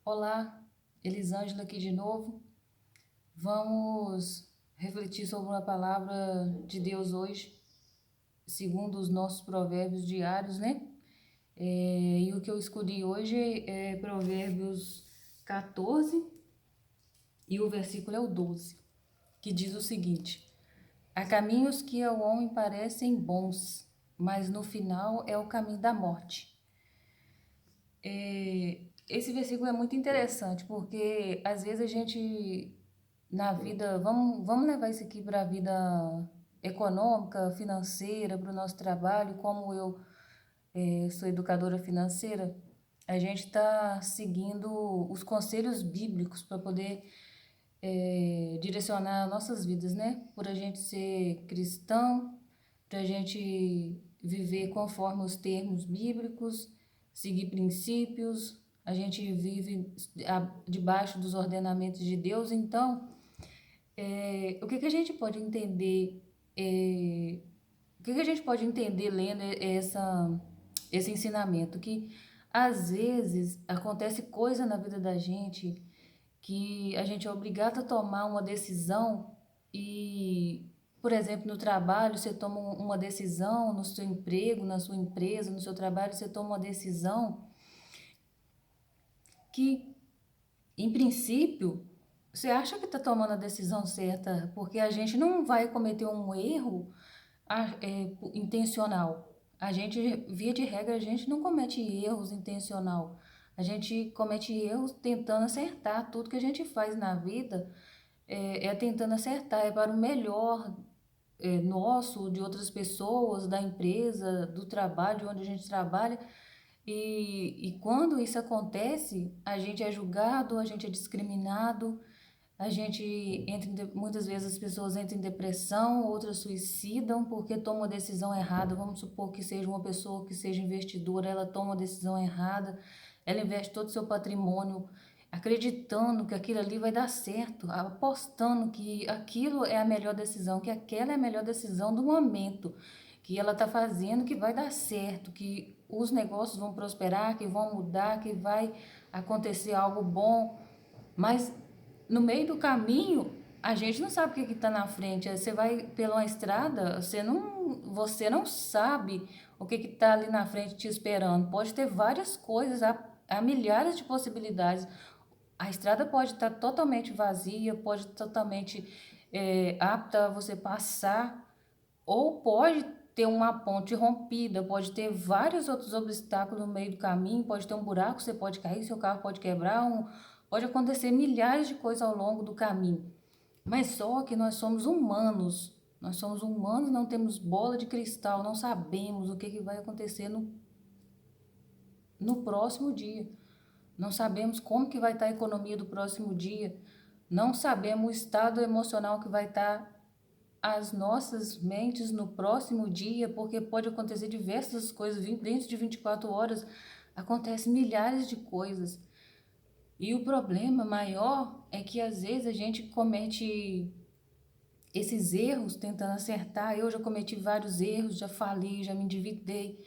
Olá, Elisângela aqui de novo. Vamos refletir sobre uma palavra de Deus hoje, segundo os nossos provérbios diários, né? E o que eu escolhi hoje é Provérbios 14 e o versículo é o 12, que diz o seguinte: há caminhos que ao homem parecem bons, mas no final é o caminho da morte. Esse versículo é muito interessante, porque às vezes a gente, na vida, vamos levar isso aqui para a vida econômica, financeira, para o nosso trabalho, como eu sou educadora financeira, a gente está seguindo os conselhos bíblicos para poder direcionar nossas vidas, né? Por a gente ser cristão, para a gente viver conforme os termos bíblicos, seguir princípios, a gente vive debaixo dos ordenamentos de Deus. Então, o que que a gente pode entender? O que que a gente pode entender lendo esse ensinamento? Que às vezes acontece coisa na vida da gente que a gente é obrigado a tomar uma decisão e, por exemplo, no trabalho, você toma uma decisão, no seu emprego, na sua empresa, no seu trabalho, você toma uma decisão que, em princípio, você acha que está tomando a decisão certa, porque a gente não vai cometer um erro intencional. A gente, via de regra, a gente não comete erros intencional. A gente comete erros tentando acertar. Tudo que a gente faz na vida é tentando acertar, é para o melhor nosso, de outras pessoas, da empresa, do trabalho, onde a gente trabalha. E quando isso acontece, a gente é julgado, a gente é discriminado, a gente muitas vezes as pessoas entram em depressão, outras suicidam porque tomam uma decisão errada. Vamos supor que seja uma pessoa que seja investidora, ela toma uma decisão errada, ela investe todo o seu patrimônio acreditando que aquilo ali vai dar certo, apostando que aquilo é a melhor decisão, que aquela é a melhor decisão do momento, que ela está fazendo, que vai dar certo, que os negócios vão prosperar, que vão mudar, que vai acontecer algo bom. Mas no meio do caminho, a gente não sabe o que está na frente. Você vai pela uma estrada, você não sabe o que está ali na frente te esperando. Pode ter várias coisas, há milhares de possibilidades. A estrada pode estar totalmente vazia, pode estar totalmente apta a você passar, ou pode ter uma ponte rompida, pode ter vários outros obstáculos no meio do caminho, pode ter um buraco, você pode cair, seu carro pode quebrar, pode acontecer milhares de coisas ao longo do caminho. Mas só que nós somos humanos, não temos bola de cristal, não sabemos o que, que vai acontecer no próximo dia. Não sabemos como que vai estar a economia do próximo dia. Não sabemos o estado emocional que vai estar as nossas mentes no próximo dia, porque pode acontecer diversas coisas, dentro de 24 horas acontecem milhares de coisas. E o problema maior é que às vezes a gente comete esses erros tentando acertar. Eu já cometi vários erros, já falei, já me endividei,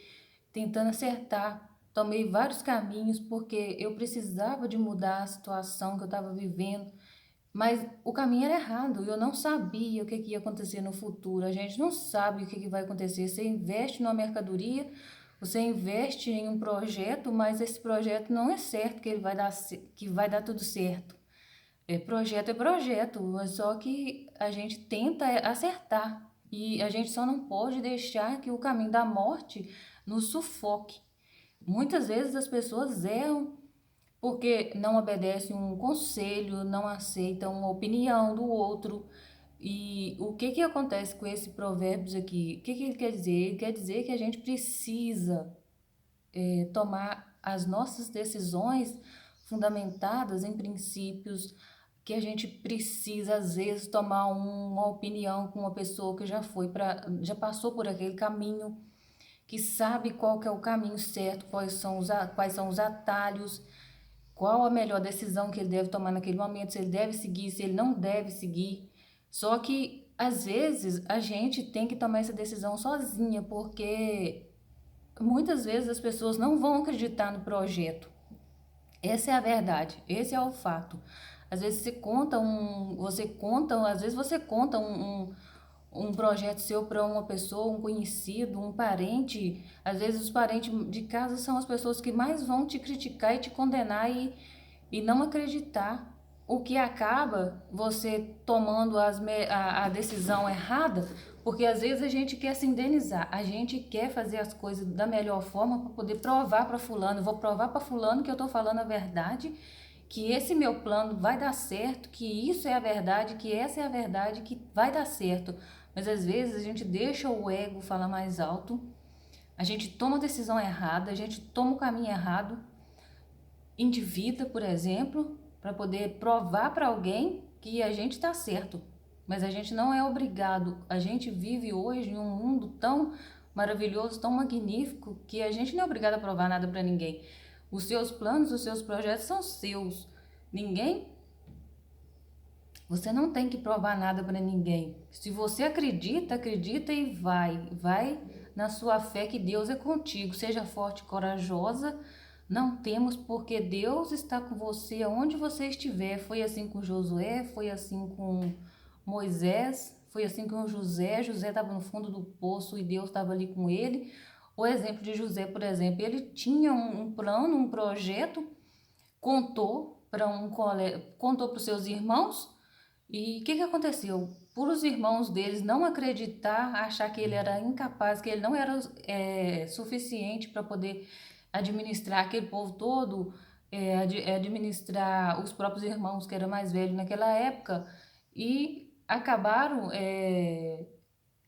tentando acertar. Tomei vários caminhos porque eu precisava de mudar a situação que eu estava vivendo, mas o caminho era errado. Eu não sabia o que ia acontecer no futuro. A gente não sabe o que vai acontecer. Você investe numa mercadoria, você investe em um projeto, mas esse projeto não é certo que ele vai dar, que vai dar tudo certo. É projeto, mas só que a gente tenta acertar e a gente só não pode deixar que o caminho da morte nos sufoque. Muitas vezes as pessoas erram porque não obedecem um conselho, não aceitam uma opinião do outro. E o que que acontece com esse provérbios aqui? O que que ele quer dizer? Ele quer dizer que a gente precisa tomar as nossas decisões fundamentadas em princípios, que a gente precisa às vezes tomar uma opinião com uma pessoa que já passou por aquele caminho, que sabe qual que é o caminho certo, quais são os atalhos, qual a melhor decisão que ele deve tomar naquele momento, se ele deve seguir, se ele não deve seguir. Só que às vezes a gente tem que tomar essa decisão sozinha, porque muitas vezes as pessoas não vão acreditar no projeto. Essa é a verdade, esse é o fato. Às vezes às vezes você conta um projeto seu para uma pessoa, um conhecido, um parente. Às vezes os parentes de casa são as pessoas que mais vão te criticar e te condenar e não acreditar. O que acaba você tomando a decisão errada, porque às vezes a gente quer se indenizar, a gente quer fazer as coisas da melhor forma para poder provar para fulano, eu vou provar para fulano que eu estou falando a verdade, que esse meu plano vai dar certo, que isso é a verdade, que essa é a verdade, que vai dar certo. Mas às vezes a gente deixa o ego falar mais alto, a gente toma a decisão errada, a gente toma o caminho errado, endivida, por exemplo, para poder provar para alguém que a gente está certo. Mas a gente não é obrigado. A gente vive hoje em um mundo tão maravilhoso, tão magnífico, que a gente não é obrigado a provar nada para ninguém. Os seus planos, os seus projetos são seus. Ninguém. Você não tem que provar nada para ninguém. Se você acredita, acredita e vai. Vai na sua fé que Deus é contigo. Seja forte e corajosa. Não temos porque Deus está com você aonde você estiver. Foi assim com Josué, foi assim com Moisés, foi assim com José. José estava no fundo do poço e Deus estava ali com ele. O exemplo de José, por exemplo, ele tinha um plano, um projeto, contou para os seus irmãos e o que aconteceu? Por os irmãos deles não acreditar, achar que ele era incapaz, que ele não era suficiente para poder administrar aquele povo todo, administrar os próprios irmãos que eram mais velhos naquela época, e acabaram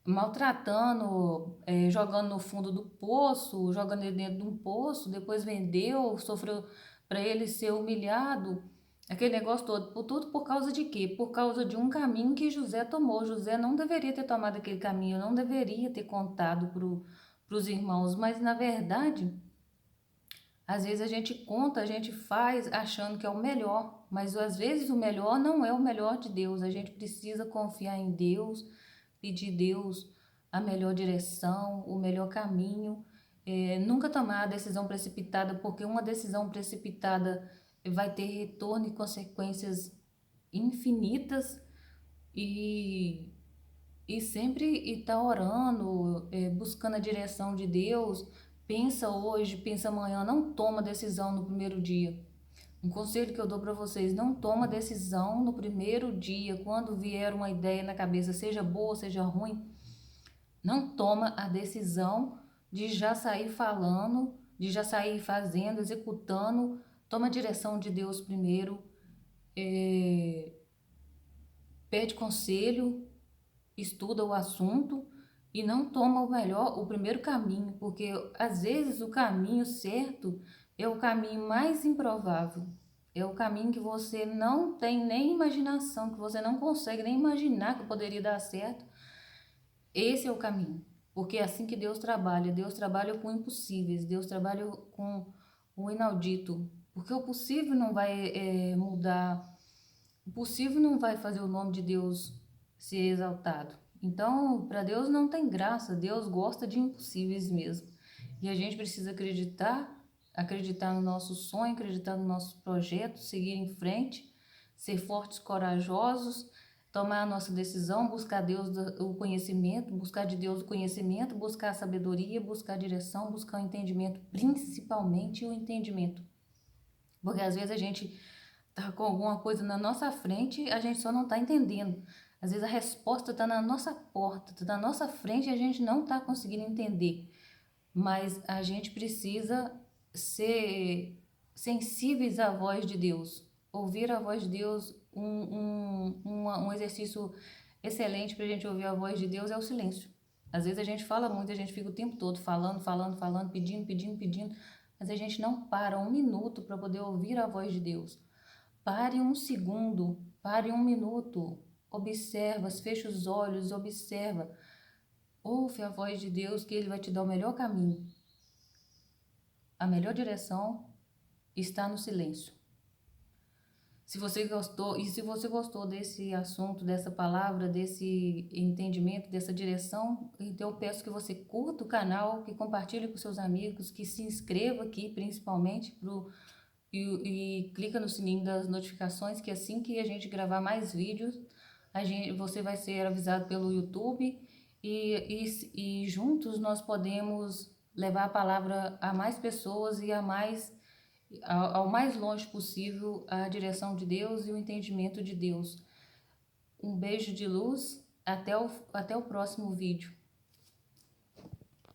maltratando, jogando no fundo do poço, jogando ele dentro de um poço, depois vendeu, sofreu para ele ser humilhado. Aquele negócio todo, tudo por causa de quê? Por causa de um caminho que José tomou. José não deveria ter tomado aquele caminho, não deveria ter contado para os irmãos, mas na verdade, às vezes a gente conta, a gente faz achando que é o melhor, mas às vezes o melhor não é o melhor de Deus. A gente precisa confiar em Deus, pedir a Deus a melhor direção, o melhor caminho. Nunca tomar a decisão precipitada, porque uma decisão precipitada vai ter retorno e consequências infinitas e, e sempre estar orando, buscando a direção de Deus. Pensa hoje, pensa amanhã, não toma decisão no primeiro dia. Um conselho que eu dou para vocês: não toma decisão no primeiro dia, quando vier uma ideia na cabeça, seja boa, seja ruim, não toma a decisão de já sair falando, de já sair fazendo, executando. Toma a direção de Deus primeiro, pede conselho, estuda o assunto e não toma o primeiro caminho, porque às vezes o caminho certo é o caminho mais improvável. É o caminho que você não tem nem imaginação, que você não consegue nem imaginar que poderia dar certo. Esse é o caminho, porque é assim que Deus trabalha. Deus trabalha com impossíveis, Deus trabalha com o inaudito, porque o possível não vai mudar, o possível não vai fazer o nome de Deus ser exaltado. Então, para Deus não tem graça, Deus gosta de impossíveis mesmo. E a gente precisa acreditar no nosso sonho, acreditar no nosso projeto, seguir em frente, ser fortes, corajosos, tomar a nossa decisão, buscar Deus o conhecimento, buscar de Deus o conhecimento, buscar a sabedoria, buscar a direção, buscar o entendimento, principalmente o entendimento. Porque às vezes a gente tá com alguma coisa na nossa frente, a gente só não tá entendendo. Às vezes a resposta tá na nossa porta, tá na nossa frente e a gente não tá conseguindo entender. Mas a gente precisa ser sensíveis à voz de Deus. Ouvir a voz de Deus, um exercício excelente para a gente ouvir a voz de Deus é o silêncio. Às vezes a gente fala muito, a gente fica o tempo todo falando, pedindo, mas a gente não para um minuto para poder ouvir a voz de Deus. Pare um segundo, pare um minuto, observa, fecha os olhos, observa. Ouve a voz de Deus que Ele vai te dar o melhor caminho. A melhor direção está no silêncio. Se você gostou desse assunto, dessa palavra, desse entendimento, dessa direção, então eu peço que você curta o canal, que compartilhe com seus amigos, que se inscreva aqui, principalmente e clica no sininho das notificações, que assim que a gente gravar mais vídeos, você vai ser avisado pelo YouTube e juntos nós podemos levar a palavra a mais pessoas e ao mais longe possível a direção de Deus e o entendimento de Deus. Um beijo de luz, até o próximo vídeo.